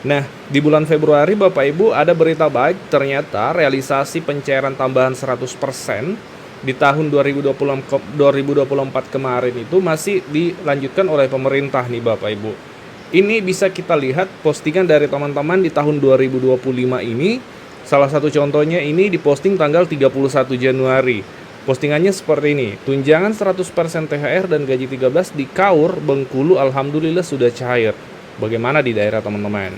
Nah, di bulan Februari Bapak Ibu ada berita baik, ternyata realisasi pencairan tambahan 100% di tahun 2024 kemarin itu masih dilanjutkan oleh pemerintah nih Bapak Ibu. Ini bisa kita lihat postingan dari teman-teman di tahun 2025 ini. Salah satu contohnya ini diposting tanggal 31 Januari. Postingannya seperti ini, tunjangan 100% THR dan gaji 13 di KAUR Bengkulu alhamdulillah sudah cair. Bagaimana di daerah teman-teman?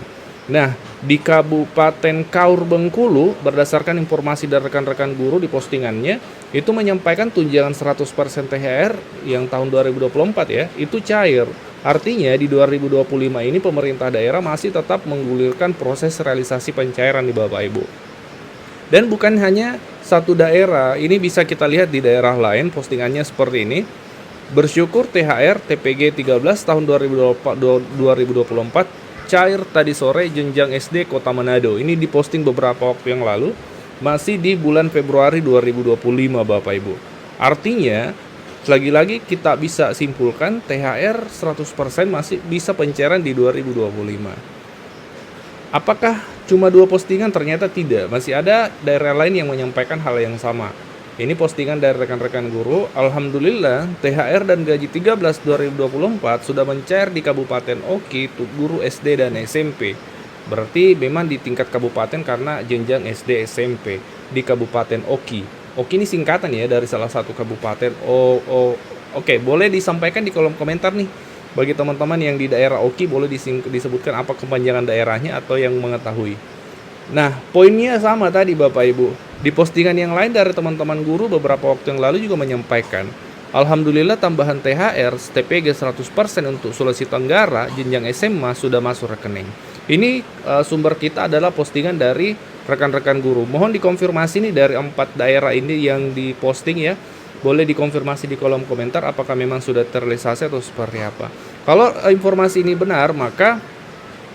Nah, di Kabupaten KAUR Bengkulu, berdasarkan informasi dari rekan-rekan guru di postingannya, itu menyampaikan tunjangan 100% THR yang tahun 2024 ya, itu cair. Artinya di 2025 ini pemerintah daerah masih tetap menggulirkan proses realisasi pencairan di Bapak Ibu. Dan bukan hanya satu daerah, ini bisa kita lihat di daerah lain postingannya seperti ini. Bersyukur THR TPG 13 tahun 2024 cair tadi sore jenjang SD Kota Manado. Ini diposting beberapa waktu yang lalu, masih di bulan Februari 2025 Bapak Ibu. Artinya, lagi-lagi kita bisa simpulkan THR 100% masih bisa pencairan di 2025. Apakah cuma dua postingan? Ternyata tidak. Masih ada daerah lain yang menyampaikan hal yang sama. Ini postingan dari rekan-rekan guru. Alhamdulillah, THR dan gaji 13 2024 sudah mencair di Kabupaten Oki untuk guru SD dan SMP. Berarti memang di tingkat kabupaten karena jenjang SD SMP di Kabupaten Oki. Oki ini singkatan ya dari salah satu kabupaten. Oke, boleh disampaikan di kolom komentar nih. Bagi teman-teman yang di daerah Oki boleh disebutkan apa kepanjangan daerahnya atau yang mengetahui. Nah, poinnya sama tadi Bapak Ibu. Di postingan yang lain dari teman-teman guru beberapa waktu yang lalu juga menyampaikan, alhamdulillah tambahan THR TPG 100% untuk Sulawesi Tenggara jenjang SMA sudah masuk rekening. Ini sumber kita adalah postingan dari rekan-rekan guru. Mohon dikonfirmasi nih dari 4 daerah ini yang diposting ya. Boleh dikonfirmasi di kolom komentar apakah memang sudah terrealisasi atau seperti apa. Kalau informasi ini benar, maka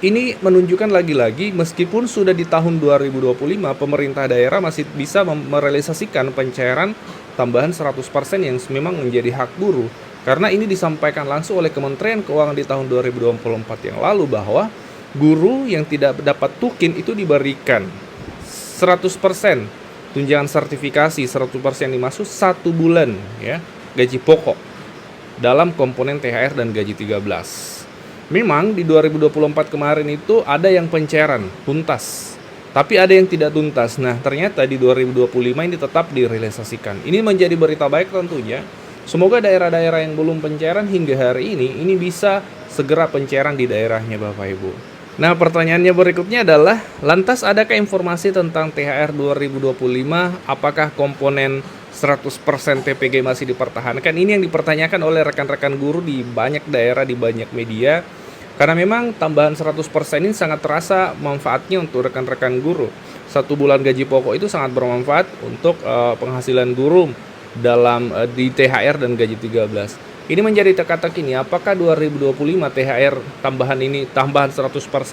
ini menunjukkan lagi-lagi meskipun sudah di tahun 2025 pemerintah daerah masih bisa merealisasikan pencairan tambahan 100% yang memang menjadi hak guru. Karena ini disampaikan langsung oleh Kementerian Keuangan di tahun 2024 yang lalu bahwa guru yang tidak dapat tukin itu diberikan 100% tunjangan sertifikasi 100% dimaksud 1 bulan ya gaji pokok dalam komponen THR dan gaji 13. Memang di 2024 kemarin itu ada yang pencairan tuntas, tapi ada yang tidak tuntas. Nah, ternyata di 2025 ini tetap direalisasikan. Ini menjadi berita baik tentunya. Semoga daerah-daerah yang belum pencairan hingga hari ini bisa segera pencairan di daerahnya Bapak Ibu. Nah, pertanyaannya berikutnya adalah, lantas adakah informasi tentang THR 2025? Apakah komponen 100% TPG masih dipertahankan? Ini yang dipertanyakan oleh rekan-rekan guru di banyak daerah, di banyak media. Karena memang tambahan 100% ini sangat terasa manfaatnya untuk rekan-rekan guru. 1 bulan gaji pokok itu sangat bermanfaat untuk penghasilan guru dalam di THR dan gaji 13. Ini menjadi teka-teki nih, apakah 2025 THR tambahan 100%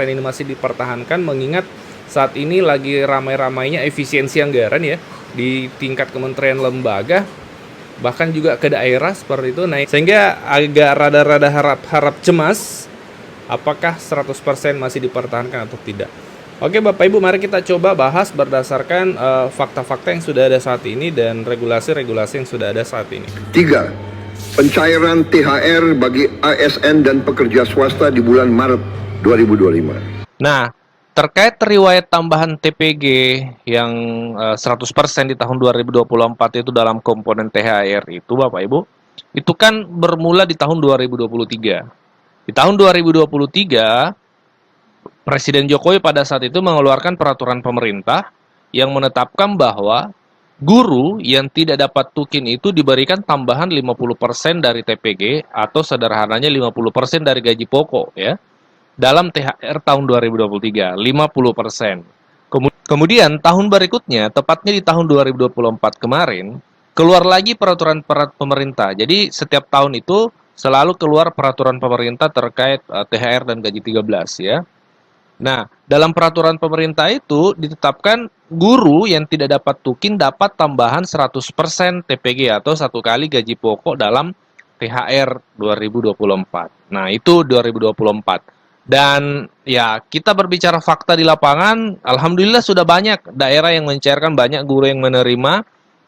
ini masih dipertahankan, mengingat saat ini lagi ramai-ramainya efisiensi anggaran ya di tingkat kementerian lembaga, bahkan juga ke daerah seperti itu. Nah, sehingga agak rada-rada harap cemas apakah 100% masih dipertahankan atau tidak. Oke Bapak Ibu, mari kita coba bahas berdasarkan fakta-fakta yang sudah ada saat ini dan regulasi-regulasi yang sudah ada saat ini. 3. Pencairan THR bagi ASN dan pekerja swasta di bulan Maret 2025. Nah, terkait riwayat tambahan TPG yang 100% di tahun 2024 itu dalam komponen THR itu Bapak Ibu, itu kan bermula di tahun 2023. Di tahun 2023, Presiden Jokowi pada saat itu mengeluarkan peraturan pemerintah yang menetapkan bahwa guru yang tidak dapat tukin itu diberikan tambahan 50% dari TPG atau sederhananya 50% dari gaji pokok ya. Dalam THR tahun 2023, 50%. Kemudian tahun berikutnya, tepatnya di tahun 2024 kemarin, keluar lagi peraturan pemerintah. Jadi setiap tahun itu selalu keluar peraturan pemerintah terkait THR dan gaji 13 ya. Nah, dalam peraturan pemerintah itu ditetapkan guru yang tidak dapat tukin dapat tambahan 100% TPG atau 1 kali gaji pokok dalam THR 2024. Nah, itu 2024. Dan ya, kita berbicara fakta di lapangan, alhamdulillah sudah banyak daerah yang mencairkan, banyak guru yang menerima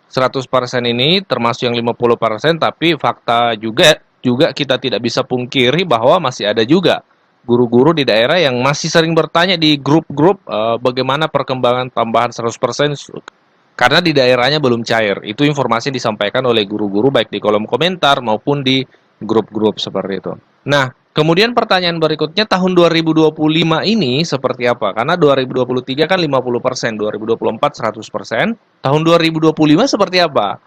100% ini, termasuk yang 50%, tapi fakta juga kita tidak bisa pungkiri bahwa masih ada juga guru-guru di daerah yang masih sering bertanya di grup-grup bagaimana perkembangan tambahan 100% karena di daerahnya belum cair. Itu informasi yang disampaikan oleh guru-guru baik di kolom komentar maupun di grup-grup seperti itu. Nah, kemudian pertanyaan berikutnya, tahun 2025 ini seperti apa? Karena 2023 kan 50%, 2024 100%. Tahun 2025 seperti apa?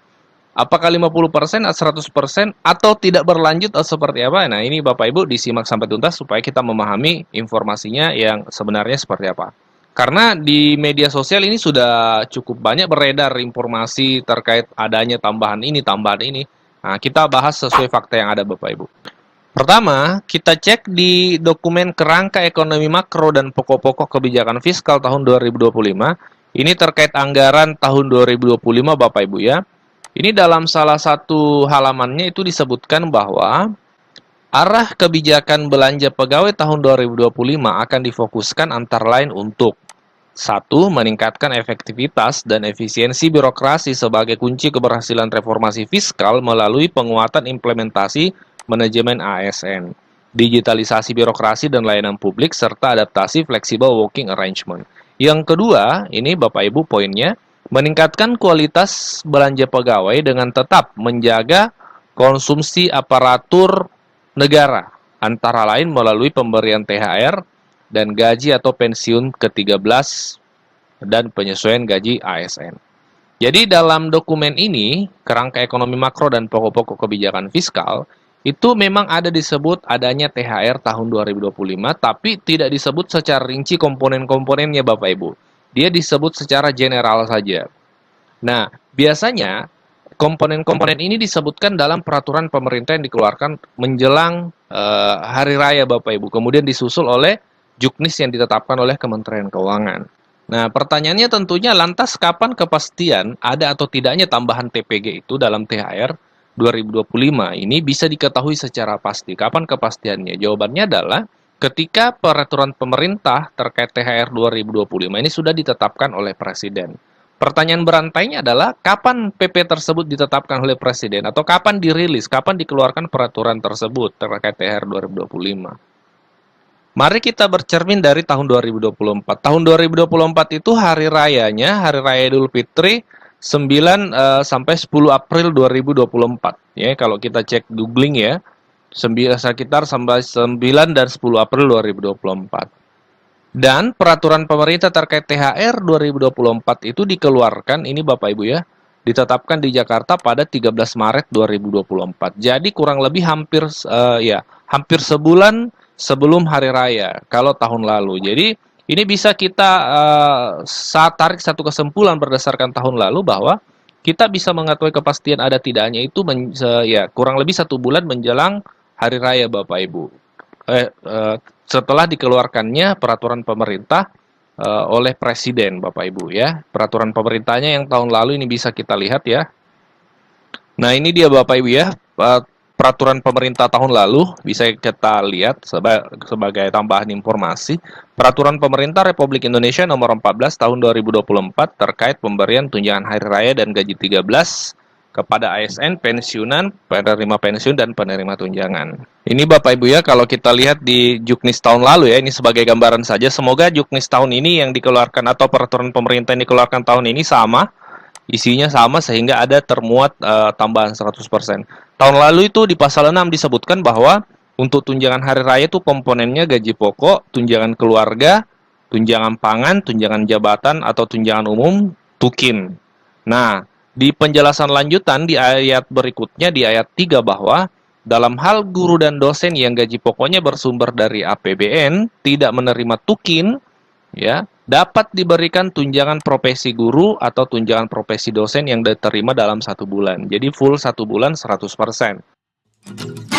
Apakah 50%, 100%, atau tidak berlanjut atau seperti apa? Nah, ini Bapak Ibu disimak sampai tuntas supaya kita memahami informasinya yang sebenarnya seperti apa. Karena di media sosial ini sudah cukup banyak beredar informasi terkait adanya tambahan ini, tambahan ini. Nah, kita bahas sesuai fakta yang ada Bapak Ibu. Pertama, kita cek di dokumen kerangka ekonomi makro dan pokok-pokok kebijakan fiskal tahun 2025. Ini terkait anggaran tahun 2025 Bapak Ibu ya. Ini dalam salah satu halamannya itu disebutkan bahwa arah kebijakan belanja pegawai tahun 2025 akan difokuskan antara lain untuk: satu, meningkatkan efektivitas dan efisiensi birokrasi sebagai kunci keberhasilan reformasi fiskal melalui penguatan implementasi manajemen ASN, digitalisasi birokrasi dan layanan publik, serta adaptasi flexible working arrangement. Yang kedua, ini Bapak Ibu poinnya, meningkatkan kualitas belanja pegawai dengan tetap menjaga konsumsi aparatur negara, antara lain melalui pemberian THR dan gaji atau pensiun ke-13 dan penyesuaian gaji ASN. Jadi dalam dokumen ini, kerangka ekonomi makro dan pokok-pokok kebijakan fiskal, itu memang ada disebut adanya THR tahun 2025, tapi tidak disebut secara rinci komponen-komponennya Bapak Ibu. Dia disebut secara general saja. Nah, biasanya komponen-komponen ini disebutkan dalam peraturan pemerintah yang dikeluarkan menjelang hari raya Bapak Ibu, kemudian disusul oleh juknis yang ditetapkan oleh Kementerian Keuangan. Nah, pertanyaannya tentunya lantas kapan kepastian ada atau tidaknya tambahan TPG itu dalam THR 2025 ini bisa diketahui secara pasti. Kapan kepastiannya? Jawabannya adalah ketika peraturan pemerintah terkait THR 2025 ini sudah ditetapkan oleh Presiden. Pertanyaan berantainya adalah kapan PP tersebut ditetapkan oleh Presiden atau kapan dirilis, kapan dikeluarkan peraturan tersebut terkait THR 2025. Mari kita bercermin dari tahun 2024. Tahun 2024 itu hari rayanya, Hari Raya Idul Fitri 9 sampai 10 April 2024. Ya, kalau kita cek googling ya, sekitar sampai 9 dan 10 April 2024. Dan peraturan pemerintah terkait THR 2024 itu dikeluarkan, ini Bapak Ibu ya, ditetapkan di Jakarta pada 13 Maret 2024. Jadi kurang lebih hampir sebulan sebelum hari raya kalau tahun lalu. Jadi ini bisa kita tarik satu kesimpulan berdasarkan tahun lalu bahwa kita bisa mengetahui kepastian ada tidaknya itu kurang lebih 1 bulan menjelang hari raya Bapak Ibu. Setelah dikeluarkannya peraturan pemerintah oleh Presiden Bapak Ibu ya. Peraturan pemerintahnya yang tahun lalu ini bisa kita lihat ya. Nah, ini dia Bapak Ibu ya, peraturan pemerintah tahun lalu bisa kita lihat sebagai tambahan informasi. Peraturan pemerintah Republik Indonesia nomor 14 tahun 2024 terkait pemberian tunjangan hari raya dan gaji 13 kepada ASN, pensiunan, penerima pensiun, dan penerima tunjangan. Ini Bapak Ibu ya, kalau kita lihat di juknis tahun lalu ya, ini sebagai gambaran saja. Semoga juknis tahun ini yang dikeluarkan atau peraturan pemerintah yang dikeluarkan tahun ini sama, isinya sama sehingga ada termuat tambahan 100%. Tahun lalu itu di pasal 6 disebutkan bahwa untuk tunjangan hari raya itu komponennya gaji pokok, tunjangan keluarga, tunjangan pangan, tunjangan jabatan atau tunjangan umum, tukin. Nah, di penjelasan lanjutan di ayat berikutnya di ayat 3 bahwa dalam hal guru dan dosen yang gaji pokoknya bersumber dari APBN tidak menerima tukin, ya, dapat diberikan tunjangan profesi guru atau tunjangan profesi dosen yang diterima dalam 1 bulan. Jadi full 1 bulan 100%.